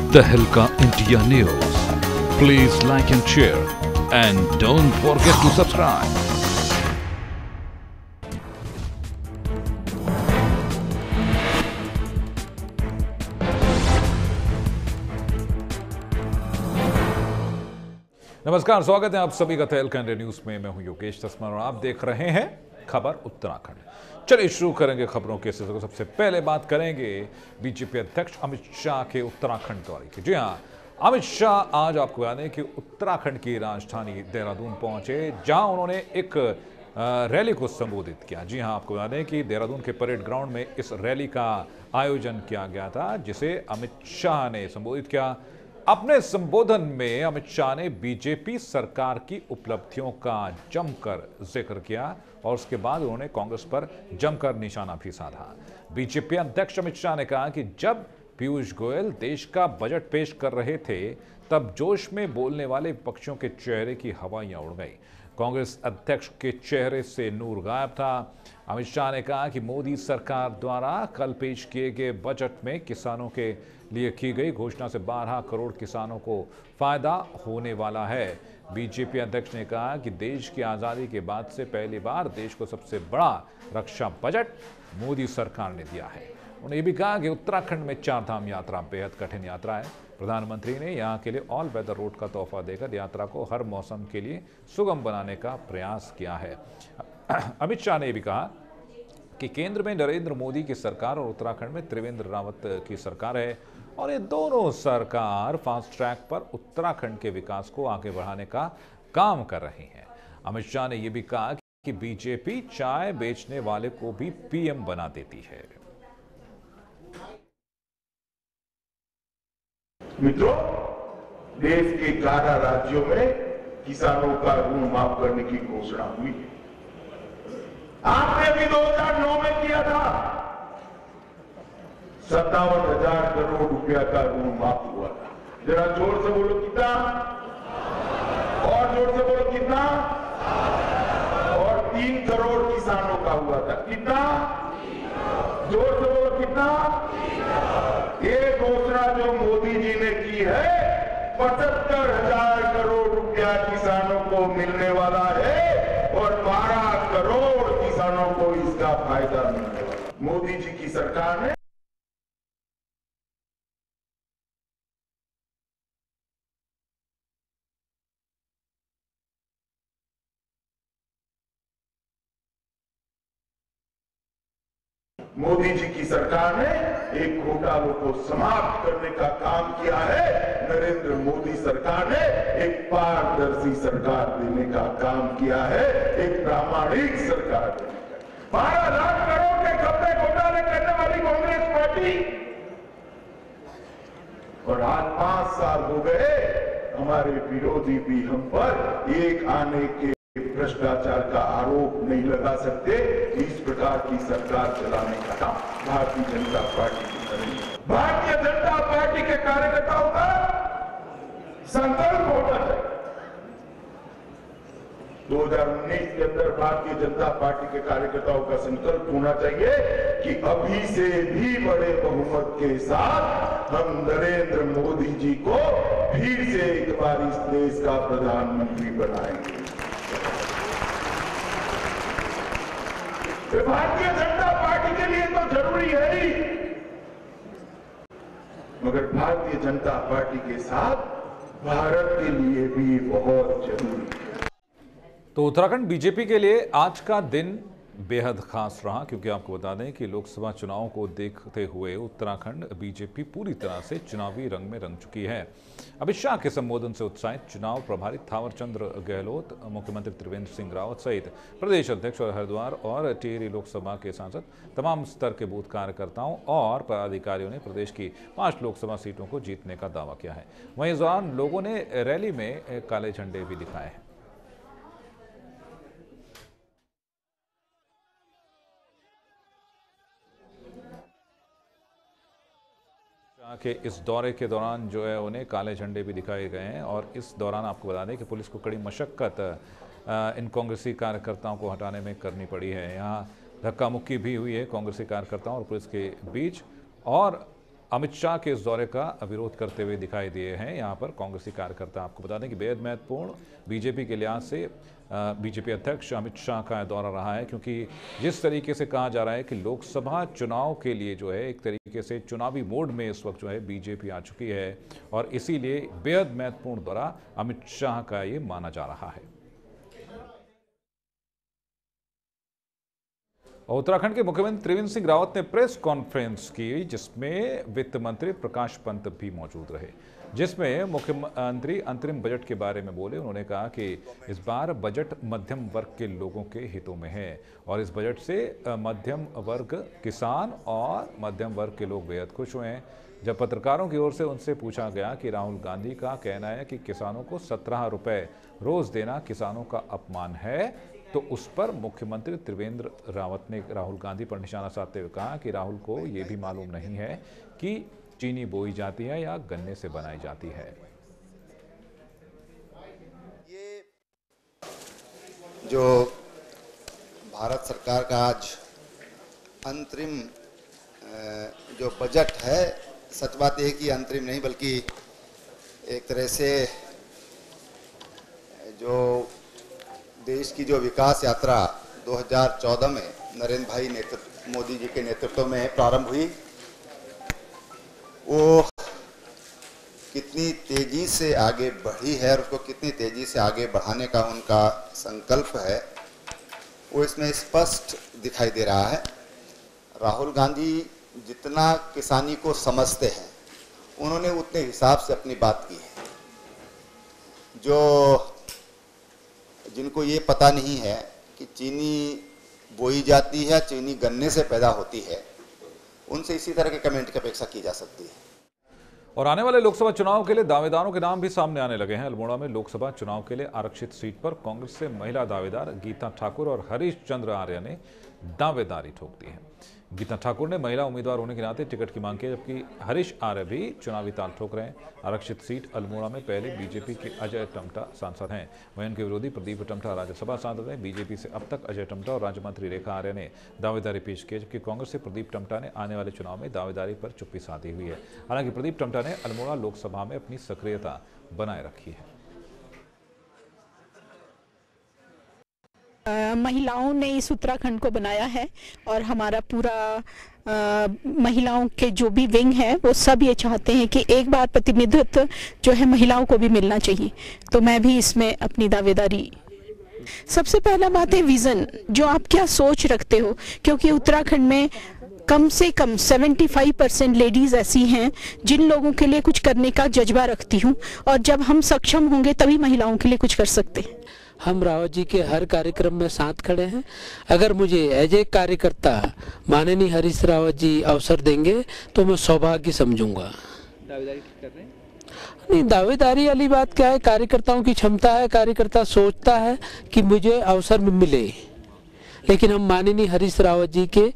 तहलका India news, please like and share and don't forget to subscribe. नमस्कार, स्वागत है आप सभी का तहलका इंडिया न्यूज में। मैं हूं योगेश तस्मर और आप देख रहे हैं खबर उत्तराखंड। चलिए शुरू करेंगे खबरों के सिलसिले को। सबसे पहले बात करेंगे बीजेपी अध्यक्ष अमित शाह के उत्तराखंड दौरे की। जी हां, अमित शाह आज आपको याद है कि उत्तराखंड की राजधानी देहरादून पहुंचे, जहां उन्होंने एक रैली को संबोधित किया। जी हां, आपको याद है कि देहरादून के परेड ग्राउंड में इस रैली का आयोजन किया गया था, जिसे अमित शाह ने संबोधित किया। अपने संबोधन में अमित शाह ने बीजेपी सरकार की उपलब्धियों का जमकर जिक्र किया और उसके बाद उन्होंने कांग्रेस पर जमकर निशाना भी साधा। बीजेपी अध्यक्ष अमित शाह ने कहा कि जब पीयूष गोयल देश का बजट पेश कर रहे थे, तब जोश में बोलने वाले विपक्षियों के चेहरे की हवाइयां उड़ गई। कांग्रेस अध्यक्ष के चेहरे से नूर गायब था। अमित शाह ने कहा कि मोदी सरकार द्वारा कल पेश किए गए बजट में किसानों के लिए की गई घोषणा से 12 करोड़ किसानों को फायदा होने वाला है। बीजेपी अध्यक्ष ने कहा कि देश की आज़ादी के बाद से पहली बार देश को सबसे बड़ा रक्षा बजट मोदी सरकार ने दिया है। उन्होंने ये भी कहा कि उत्तराखंड में 4 धाम यात्रा बेहद कठिन यात्रा है। प्रधानमंत्री ने यहाँ के लिए ऑल वेदर रोड का तोहफा देकर यात्रा को हर मौसम के लिए सुगम बनाने का प्रयास किया है। अमित शाह ने भी कहा कि केंद्र में नरेंद्र मोदी की सरकार और उत्तराखंड में त्रिवेंद्र रावत की सरकार है और ये दोनों सरकार फास्ट ट्रैक पर उत्तराखंड के विकास को आगे बढ़ाने का काम कर रही है। अमित शाह ने यह भी कहा कि बीजेपी चाय बेचने वाले को भी पीएम बना देती है। मित्रों, देश के 11 राज्यों में किसानों का ऋण माफ करने की घोषणा हुई है। आपने भी 2009 में किया था। 57,000 करोड़ रुपया का ऋण माफ हुआ था। जरा जोर से बोलो कितना, और जोर से बोलो कितना, और 3 करोड़ किसानों का हुआ था। कितना, जोर से बोलो कितना। ये घोषणा जो मोदी जी ने की है, 75,000 करोड़ रुपया किसानों को मिलने वाला है और 12 करोड़ किसानों को इसका फायदा मिलने वाला। मोदी जी की सरकार ने एक घोटालों को समाप्त करने का काम किया है। नरेंद्र मोदी सरकार ने एक पारदर्शी सरकार देने का काम किया है, एक प्रामाणिक सरकार देने का। 12 लाख करोड़ के घपले घोटाले करने वाली कांग्रेस पार्टी, और आज 5 साल हो गए, हमारे विरोधी भी हम पर एक आने के भ्रष्टाचार का आरोप नहीं लगा सकते। इस प्रकार की सरकार चलाने का काम भारतीय जनता पार्टी की करेगी। भारतीय जनता पार्टी के कार्यकर्ताओं का संकल्प होना चाहिए। 2019 के अंदर भारतीय जनता पार्टी के कार्यकर्ताओं का संकल्प होना चाहिए कि अभी से भी बड़े बहुमत के साथ हम नरेंद्र मोदी जी को फिर से एक बार इस देश का प्रधानमंत्री बनाएंगे। भारतीय जनता पार्टी के लिए तो जरूरी है ही, मगर भारतीय जनता पार्टी के साथ भारत के लिए भी बहुत जरूरी है। तो उत्तराखंड बीजेपी के लिए आज का दिन बेहद खास रहा, क्योंकि आपको बता दें कि लोकसभा चुनाव को देखते हुए उत्तराखंड बीजेपी पूरी तरह से चुनावी रंग में रंग चुकी है। अमित शाह के संबोधन से उत्साहित चुनाव प्रभारी थावरचंद गहलोत, मुख्यमंत्री त्रिवेंद्र सिंह रावत सहित प्रदेश अध्यक्ष और हरिद्वार और टिहरी लोकसभा के सांसद, तमाम स्तर के बूथ कार्यकर्ताओं और पदाधिकारियों ने प्रदेश की 5 लोकसभा सीटों को जीतने का दावा किया है। वहीं इस दौरान लोगों ने रैली में काले झंडे भी दिखाए हैं। के इस दौरे के दौरान जो है उन्हें काले झंडे भी दिखाए गए हैं और इस दौरान आपको बता दें कि पुलिस को कड़ी मशक्कत इन कांग्रेसी कार्यकर्ताओं को हटाने में करनी पड़ी है। यहाँ धक्का मुक्की भी हुई है कांग्रेसी कार्यकर्ताओं और पुलिस के बीच और अमित शाह के इस दौरे का विरोध करते हुए दिखाई दिए हैं यहाँ पर कांग्रेसी कार्यकर्ता। आपको बता दें कि बेहद महत्वपूर्ण बीजेपी के लिहाज से बीजेपी अध्यक्ष अमित शाह का दौरा रहा है, क्योंकि जिस तरीके से कहा जा रहा है कि लोकसभा चुनाव के लिए जो है एक तरीके से चुनावी मोड में इस वक्त जो है बीजेपी आ चुकी है, और इसीलिए बेहद महत्वपूर्ण दौरा अमित शाह का ये माना जा रहा है। उत्तराखंड के मुख्यमंत्री त्रिवेंद्र सिंह रावत ने प्रेस कॉन्फ्रेंस की, जिसमें वित्त मंत्री प्रकाश पंत भी मौजूद रहे, जिसमें मुख्यमंत्री अंतरिम बजट के बारे में बोले। उन्होंने कहा कि इस बार बजट मध्यम वर्ग के लोगों के हितों में है और इस बजट से मध्यम वर्ग, किसान और मध्यम वर्ग के लोग बेहद खुश हुए हैं। जब पत्रकारों की ओर से उनसे पूछा गया कि राहुल गांधी का कहना है कि किसानों को 17 रुपए रोज देना किसानों का अपमान है, तो उस पर मुख्यमंत्री त्रिवेंद्र रावत ने राहुल गांधी पर निशाना साधते हुए कहा कि राहुल को ये भी मालूम नहीं है कि चीनी बोई जाती है या गन्ने से बनाई जाती है। ये जो भारत सरकार का आज अंतरिम जो बजट है, सच बात यह कि अंतरिम नहीं बल्कि एक तरह से जो देश की जो विकास यात्रा 2014 में नरेंद्र भाई मोदी जी के नेतृत्व में प्रारंभ हुई, वो कितनी तेजी से आगे बढ़ी है और उसको कितनी तेजी से आगे बढ़ाने का उनका संकल्प है, वो इसमें स्पष्ट दिखाई दे रहा है। राहुल गांधी जितना किसानी को समझते हैं, उन्होंने उतने हिसाब से अपनी बात की है। जो जिनको ये पता नहीं है कि चीनी बोई जाती है, चीनी गन्ने से पैदा होती है, उनसे इसी तरह के कमेंट की अपेक्षा की जा सकती है। और आने वाले लोकसभा चुनाव के लिए दावेदारों के नाम भी सामने आने लगे हैं। अल्मोड़ा में लोकसभा चुनाव के लिए आरक्षित सीट पर कांग्रेस से महिला दावेदार गीता ठाकुर और हरीश चंद्र आर्य ने दावेदारी ठोक दी है। गीता ठाकुर ने महिला उम्मीदवार होने के नाते टिकट की मांग की, जबकि हरीश आर्य भी चुनावी ताल ठोक रहे हैं। आरक्षित सीट अल्मोड़ा में पहले बीजेपी के अजय टम्टा सांसद हैं, वहीं उनके विरोधी प्रदीप टम्टा राज्यसभा सांसद हैं। बीजेपी से अब तक अजय टम्टा और राज्य मंत्री रेखा आर्य ने दावेदारी पेश की, जबकि कांग्रेस से प्रदीप टम्टा ने आने वाले चुनाव में दावेदारी पर चुप्पी साधी हुई है। हालांकि प्रदीप टम्टा ने अल्मोड़ा लोकसभा में अपनी सक्रियता बनाए रखी है। महिलाओं ने इस उत्तराखंड को बनाया है और हमारा पूरा महिलाओं के जो भी विंग है वो सब ये चाहते हैं कि एक बार प्रतिनिधित्व जो है महिलाओं को भी मिलना चाहिए। तो मैं भी इसमें अपनी दावेदारी, सबसे पहला बात है विजन, जो आप क्या सोच रखते हो, क्योंकि उत्तराखंड में कम से कम 75% लेडीज ऐसी हैं जिन लोगों के लिए कुछ करने का जज्बा रखती हूँ, और जब हम सक्षम होंगे तभी महिलाओं के लिए कुछ कर सकते हैं। हम रावत जी के हर कार्यक्रम में साथ खड़े हैं। अगर मुझे एज ए कार्यकर्ता माननीय हरीश रावत जी अवसर देंगे तो मैं सौभाग्य समझूंगा। दावेदारी कर रहे हैं? नहीं, दावेदारी वाली बात क्या है, कार्यकर्ताओं की क्षमता है। कार्यकर्ता सोचता है कि मुझे अवसर मिले, लेकिन हम माननीय हरीश रावत जी के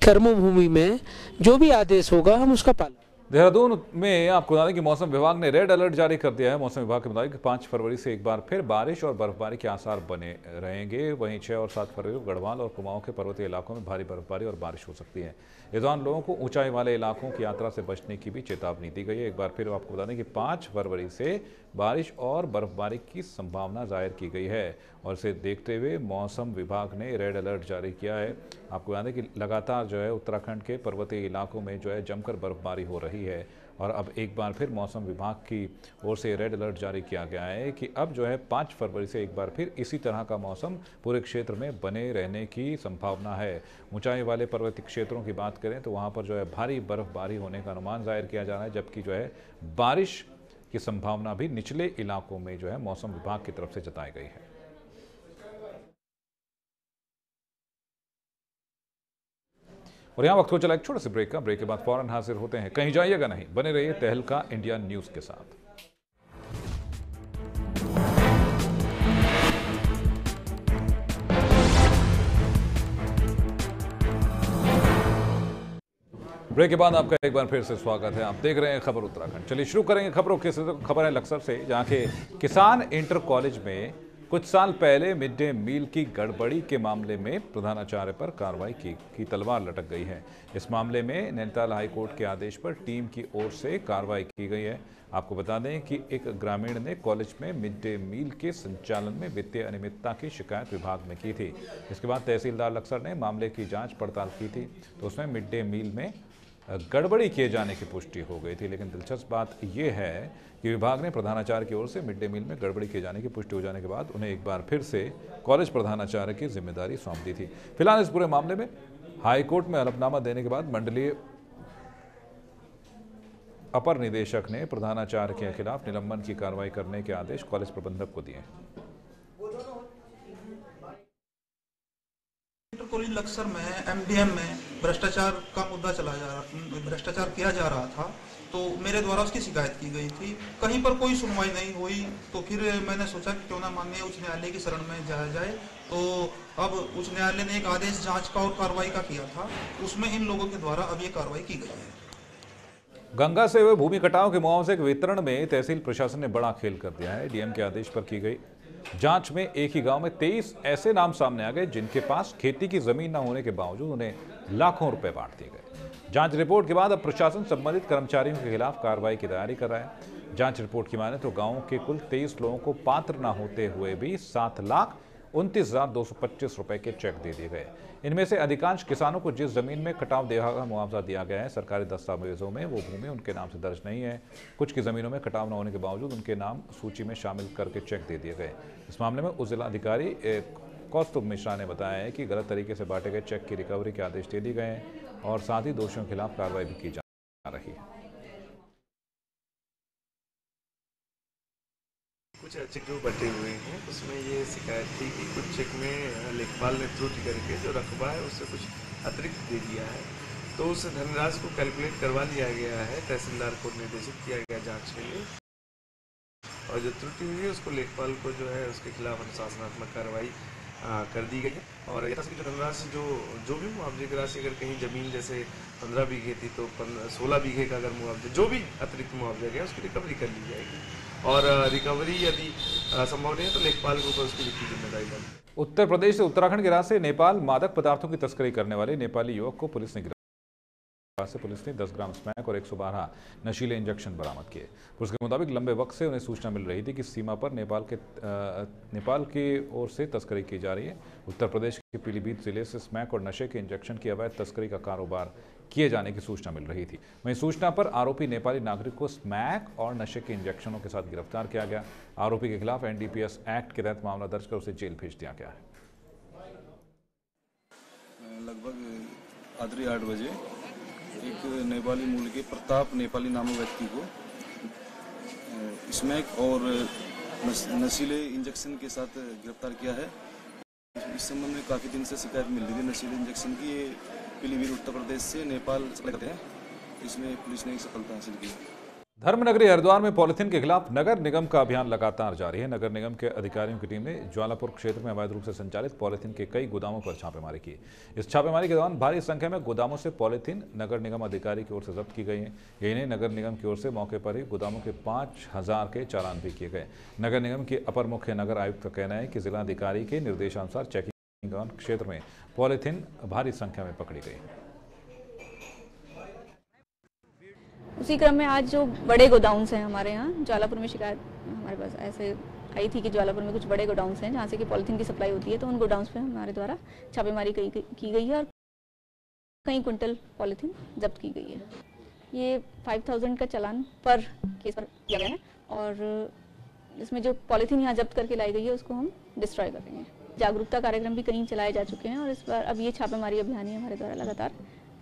कर्मभूमि में जो भी आदेश होगा हम उसका पालन। देहरादून में आपको बता दें कि मौसम विभाग ने रेड अलर्ट जारी कर दिया है। मौसम विभाग के मुताबिक 5 फरवरी से एक बार फिर बारिश और बर्फबारी के आसार बने रहेंगे। वहीं 6 और 7 फरवरी को गढ़वाल और कुमाऊं के पर्वतीय इलाकों में भारी बर्फबारी और बारिश हो सकती है। इस दौरान लोगों को ऊंचाई वाले इलाकों की यात्रा से बचने की भी चेतावनी दी गई है। एक बार फिर आपको बता दें कि 5 फरवरी से बारिश और बर्फबारी की संभावना जाहिर की गई है, और इसे देखते हुए मौसम विभाग ने रेड अलर्ट जारी किया है। आपको बता दें कि लगातार जो है उत्तराखंड के पर्वतीय इलाकों में जो है जमकर बर्फबारी हो रही है, और अब एक बार फिर मौसम विभाग की ओर से रेड अलर्ट जारी किया गया है कि अब जो है 5 फरवरी से एक बार फिर इसी तरह का मौसम पूरे क्षेत्र में बने रहने की संभावना है। ऊंचाई वाले पर्वतीय क्षेत्रों की बात करें तो वहाँ पर जो है भारी बर्फबारी होने का अनुमान जाहिर किया जा रहा है, जबकि जो है बारिश की संभावना भी निचले इलाकों में जो है मौसम विभाग की तरफ से जताई गई है। और यहाँ वक्त को चला एक छोटे से ब्रेक का। ब्रेक के बाद फौरन हाजिर होते हैं, कहीं जाइएगा नहीं, बने रहिए तहलका इंडिया न्यूज के साथ। ब्रेक के बाद आपका एक बार फिर से स्वागत है। आप देख रहे हैं खबर उत्तराखंड। चलिए शुरू करेंगे खबरों के। खबर है लक्सर से, जहाँ के किसान इंटर कॉलेज में कुछ साल पहले मिड डे मील की गड़बड़ी के मामले में प्रधानाचार्य पर कार्रवाई की तलवार लटक गई है। इस मामले में नैनीताल हाईकोर्ट के आदेश पर टीम की ओर से कार्रवाई की गई है। आपको बता दें कि एक ग्रामीण ने कॉलेज में मिड डे मील के संचालन में वित्तीय अनियमितता की शिकायत विभाग में की थी। इसके बाद तहसीलदार लक्सर ने मामले की जांच पड़ताल की थी, तो उसमें मिड डे मील में गड़बड़ी किए जाने की पुष्टि हो गई थी। लेकिन दिलचस्प बात यह है कि विभाग ने प्रधानाचार्य की ओर से मिड डे मील में गड़बड़ी किए जाने की पुष्टि हो जाने के बाद उन्हें एक बार फिर से कॉलेज प्रधानाचार्य की जिम्मेदारी सौंप दी थी। फिलहाल इस पूरे मामले में हाईकोर्ट में हलफनामा देने के बाद मंडलीय अपर निदेशक ने प्रधानाचार्य के खिलाफ निलंबन की कार्रवाई करने के आदेश कॉलेज प्रबंधक को दिए। कॉलेज लक्सर में एमडीएम में भ्रष्टाचार का मुद्दा भ्रष्टाचार किया जा रहा था, तो मेरे द्वारा उसकी शिकायत की गई थी। कहीं पर कोई सुनवाई नहीं हुई, तो फिर मैंने सोचा कि क्यों ना माननीय उच्च न्यायालय की शरण में जाया जाए। तो अब उच्च न्यायालय ने एक आदेश जांच का और कार्रवाई का किया था, उसमें इन लोगों के द्वारा अब ये कार्रवाई की गई है। गंगा से हुए भूमि कटाव के मुआवजे के वितरण में तहसील प्रशासन ने बड़ा खेल कर दिया है। डीएम के आदेश पर की गई जांच में एक ही गांव में 23 ऐसे नाम सामने आ गए जिनके पास खेती की जमीन न होने के बावजूद उन्हें लाखों रुपए बांट दिए गए। जांच रिपोर्ट के बाद अब प्रशासन संबंधित कर्मचारियों के खिलाफ कार्रवाई की तैयारी कर रहा है। जांच रिपोर्ट की माने तो गांव के कुल 23 लोगों को पात्र न होते हुए भी 7,29,225 रुपए के चेक दे दिए गए। इनमें से अधिकांश किसानों को जिस जमीन में कटाव का मुआवजा दिया गया है, सरकारी दस्तावेजों में वो भूमि उनके नाम से दर्ज नहीं है। कुछ की जमीनों में कटाव न होने के बावजूद उनके नाम सूची में शामिल करके चेक दे दिए गए। इस मामले में उप जिलाधिकारी कौस्तुभ मिश्रा ने बताया है कि गलत तरीके से बांटे गए चेक की रिकवरी के आदेश दे दिए गए हैं और साथ ही दोषियों के खिलाफ कार्रवाई भी की जा रही है। कुछ चेक जो बटे हुए हैं उसमें ये शिकायत थी कि कुछ चेक में लेखपाल ने त्रुटि करके जो रकबा है उससे कुछ अतिरिक्त दे दिया है, तो उस धनराशि को कैलकुलेट करवा लिया गया है। तहसीलदार को निर्देशित किया गया जांच के लिए, और जो त्रुटि हुई है उसको लेखपाल को जो है उसके खिलाफ अनुशासनात्मक कार्रवाई कर दी गई है। और यथाशीघ्र जो धनराशि जो भी मुआवजे की राशि, अगर कहीं जमीन जैसे 15 बीघे थी तो 16 बीघे का अगर मुआवजा, जो भी अतिरिक्त मुआवजा गया उसकी रिकवरी कर ली जाएगी, और रिकवरी यदि संभव नहीं है तो लेखपाल के ऊपर उसकी वित्तीय जिम्मेदारी बनी। उत्तर प्रदेश से उत्तराखंड के रास्ते नेपाल मादक पदार्थों की तस्करी करने वाले नेपाली युवक को पुलिस ने पुलिस ने 10 ग्राम स्मैक और 112 नशीले इंजेक्शन बरामद किए। पुलिस के मुताबिक लंबे वक्त से उन्हें सूचना मिल रही थी कि सीमा पर नेपाल की ओर से तस्करी की जा रही है। उत्तर प्रदेश के पीलीभीत जिले से स्मैक और नशे के इंजेक्शन की अवैध तस्करी का कारोबार किए जाने की सूचना मिल रही थी। वहीं सूचना पर आरोपी नेपाली नागरिक को स्मैक और नशे के इंजेक्शनों के साथ गिरफ्तार किया गया। आरोपी के खिलाफ एनडीपीएस एक्ट के तहत मामला दर्ज कर उसे जेल भेज दिया गया है। लगभग आधे 8 बजे एक नेपाली मूल के प्रताप नेपाली नामक व्यक्ति को स्मैक और नशीले इंजेक्शन के साथ गिरफ्तार किया है। इस संबंध में काफ़ी दिन से शिकायत मिल रही थी नशीले इंजेक्शन की। ये पीलीभीत उत्तर प्रदेश से नेपाल सप्लाई करते हैं, इसमें पुलिस ने एक सफलता हासिल की। धर्मनगरी हरिद्वार में पॉलिथीन के खिलाफ नगर निगम का अभियान लगातार जारी है। नगर निगम के अधिकारियों की टीम ने ज्वालापुर क्षेत्र में अवैध रूप से संचालित पॉलिथीन के कई गोदामों पर छापेमारी की। इस छापेमारी के दौरान भारी संख्या में गोदामों से पॉलिथीन नगर निगम अधिकारी की ओर से जब्त की गई है। यही नहीं, नगर निगम की ओर से मौके पर ही गोदामों के 5000 के चालान भी किए गए। नगर निगम के अपर मुख्य नगर आयुक्त का कहना है कि जिलाधिकारी के निर्देशानुसार चेकिंग दौरान क्षेत्र में पॉलिथीन भारी संख्या में पकड़ी गई। उसी क्रम में आज जो बड़े गोडाउन्स हैं हमारे यहाँ ज्वालापुर में, शिकायत हमारे पास ऐसे आई थी कि ज्वालापुर में कुछ बड़े गोडाउन्स हैं जहाँ से कि पॉलिथीन की सप्लाई होती है, तो उन गोडाउन्स पे हमारे द्वारा छापेमारी की गई है और कई कुंटल पॉलिथीन जब्त की गई है। ये 5000 का चालान पर केस पर किया गया है और इसमें जो पॉलिथीन यहाँ जब्त करके लाई गई है उसको हम डिस्ट्रॉय करेंगे। जागरूकता कार्यक्रम भी कहीं चलाए जा चुके हैं और इस बार अब ये छापेमारी अभियान ही हमारे द्वारा लगातार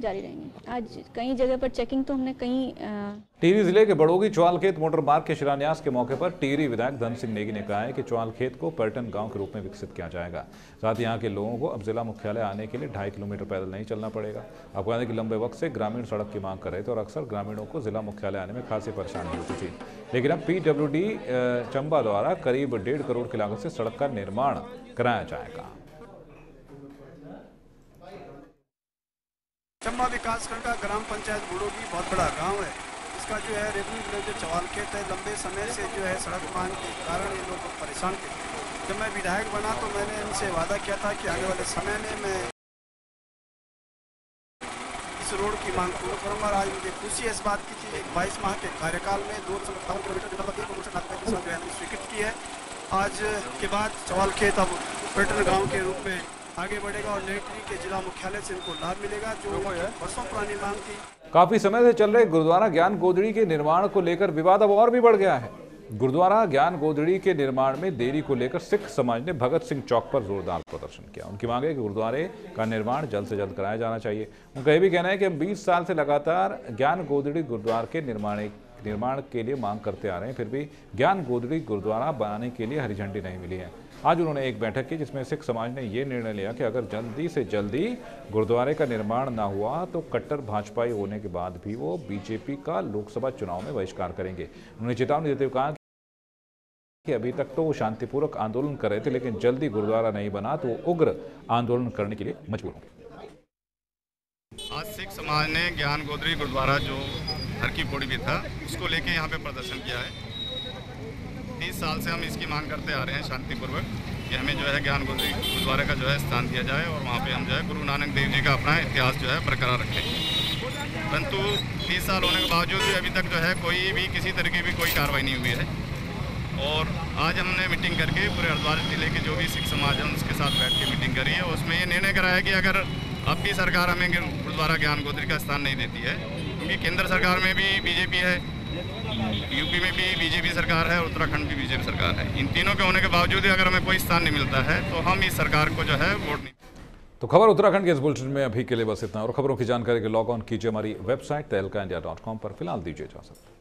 जारी रहेंगे। आज कई जगह पर चेकिंग तो हमने टिहरी जिले के बड़ोगी चौआलखेत मोटर मार्ग के शिलान्यास के मौके पर टिहरी विधायक धन सिंह नेगी ने कहा है कि चौआलखेत को पर्यटन गांव के रूप में विकसित किया जाएगा। साथ ही यहाँ के लोगों को अब जिला मुख्यालय आने के लिए 2.5 किलोमीटर पैदल नहीं चलना पड़ेगा। आपको बता दें कि लंबे वक्त से ग्रामीण सड़क की मांग कर रहे थे और अक्सर ग्रामीणों को जिला मुख्यालय आने में खासी परेशानी होती थी, लेकिन अब PWD चंबा द्वारा करीब 1.5 करोड़ की लागत से सड़क का निर्माण कराया जाएगा। चंबा विकासखंड का ग्राम पंचायत बड़ोगी बहुत बड़ा गांव है। इसका जो है रेवेन्यू जो चौआलखेत है, लंबे समय से जो है सड़क मांग के कारण ये लोग परेशान थे। जब मैं विधायक बना तो मैंने इनसे वादा किया था कि आने वाले समय में मैं इस रोड की मांग पूर्ण करूँगा। और आज मुझे खुशी इस बात की थी 22 माह के कार्यकाल में 257 किलोमीटर स्वीकृत की है। आज के बाद चवालखेत अब पर्यटन गाँव के रूप में आगे बढ़ेगा और नेत्री के जिला मुख्यालय से इनको लाभ मिलेगा, जो वर्षों पुरानी मांग थी। काफी समय से चल रहे गुरुद्वारा ज्ञान गोदड़ी के निर्माण को लेकर विवाद अब और भी बढ़ गया है। गुरुद्वारा ज्ञान गोदड़ी के निर्माण में देरी को लेकर सिख समाज ने भगत सिंह चौक पर जोरदार प्रदर्शन किया। उनकी मांग है कि गुरुद्वारे का निर्माण जल्द से जल्द कराया जाना चाहिए। उनका यह भी कहना है कि हम 20 साल से लगातार ज्ञान गोदड़ी गुरुद्वारा के निर्माण के लिए मांग करते आ रहे हैं, फिर भी ज्ञान गोदड़ी गुरुद्वारा बनाने के लिए हरी झंडी नहीं मिली है। आज उन्होंने एक बैठक की जिसमें सिख समाज ने ये निर्णय लिया कि अगर जल्दी से जल्दी गुरुद्वारे का निर्माण ना हुआ तो कट्टर भाजपाई होने के बाद भी वो बीजेपी का लोकसभा चुनाव में बहिष्कार करेंगे। उन्होंने चेतावनी देते हुए कहा कि अभी तक तो वो शांतिपूर्वक आंदोलन कर रहे थे, लेकिन जल्दी गुरुद्वारा नहीं बना तो वो उग्र आंदोलन करने के लिए मजबूर होंगे। आज सिख समाज ने ज्ञान गोदड़ी गुरुद्वारा जो हर की पौड़ी भी था उसको लेके यहाँ पे प्रदर्शन किया है। 30 साल से हम इसकी मांग करते आ रहे हैं शांतिपूर्वक कि हमें जो है ज्ञान गोदड़ी गुरुद्वारे का जो है स्थान दिया जाए और वहाँ पे हम जो है गुरु नानक देव जी का अपना इतिहास जो है बरकरार रखें। परंतु 30 साल होने के बावजूद भी अभी तक जो है कोई भी किसी तरीके की कोई कार्रवाई नहीं हुई है। और आज हमने मीटिंग करके पूरे हरिद्वार जिले के जो भी सिख समाज है उसके साथ बैठ के मीटिंग करी है। उसमें ये निर्णय कराया कि अगर अब भी सरकार हमें गुरुद्वारा ज्ञान गोदड़ी का स्थान नहीं देती है, क्योंकि केंद्र सरकार में भी बीजेपी है, यूपी में भी बीजेपी सरकार है, उत्तराखंड भी बीजेपी सरकार है। इन तीनों के होने के बावजूद अगर हमें कोई स्थान नहीं मिलता है तो हम इस सरकार को जो है वोट नहीं। तो खबर उत्तराखंड के इस बुलेटिन में अभी के लिए बस इतना। और खबरों की जानकारी के लॉग ऑन कीजिए हमारी वेबसाइट tehlkaindia.com पर। फिलहाल दीजिए इजाजत।